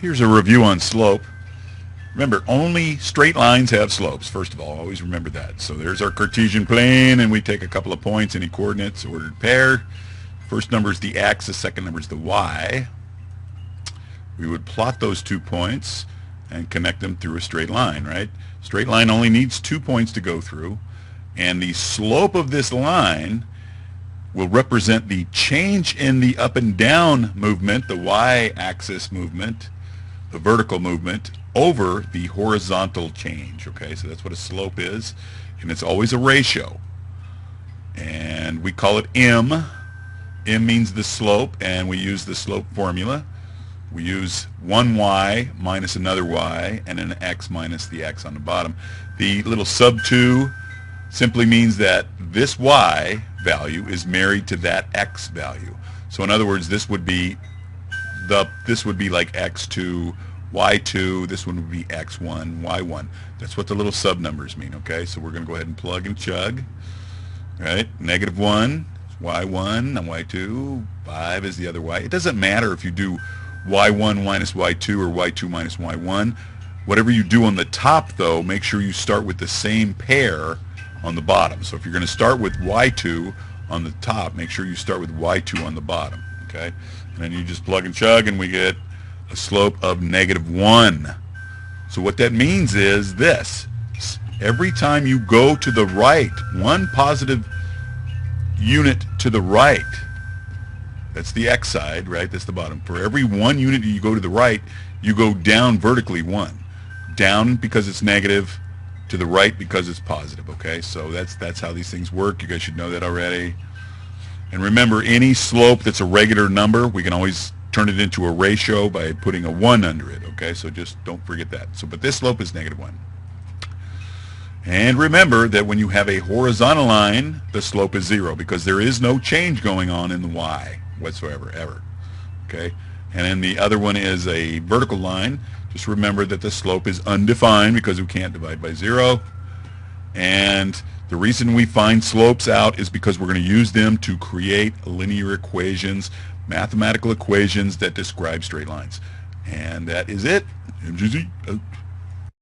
Here's a review on slope. Remember, only straight lines have slopes, first of all. Always remember that. So there's our Cartesian plane, and we take a couple of points, any coordinates, ordered pair. First number is the x, the second number is the y. We would plot those 2 points and connect them through a straight line, right? Straight line only needs 2 points to go through, and the slope of this line will represent the change in the up and down movement, the y-axis movement, the vertical movement, over the horizontal change. Okay, so that's what a slope is, and it's always a ratio. And we call it m. M means the slope, and we use the slope formula. We use one y minus another y, and an x minus the x on the bottom. The little sub 2 simply means that this y value is married to that x value. So in other words, this would be like x2, y2, this one would be x1, y1. That's what the little sub numbers mean, okay? So we're going to go ahead and plug and chug. Right? Negative 1 is y1, and y2, 5 is the other y. It doesn't matter if you do y1 minus y2 or y2 minus y1. Whatever you do on the top, though, make sure you start with the same pair on the bottom. So if you're going to start with y2 on the top, make sure you start with y2 on the bottom, okay? And then you just plug and chug, and we get a slope of negative 1. So what that means is this. Every time you go to the right, one positive unit to the right, that's the x side, right? That's the bottom. For every 1 unit you go to the right, you go down vertically 1. Down because it's negative, to the right because it's positive, okay? So that's how these things work. You guys should know that already. And remember, any slope that's a regular number, we can always turn it into a ratio by putting a 1 under it, okay? So just don't forget that. So, but this slope is negative 1. And remember that when you have a horizontal line, the slope is 0 because there is no change going on in the y whatsoever, ever, okay? And then the other one is a vertical line. Just remember that the slope is undefined because we can't divide by 0. And the reason we find slopes out is because we're going to use them to create linear equations, mathematical equations that describe straight lines. And that is it. MGZ out.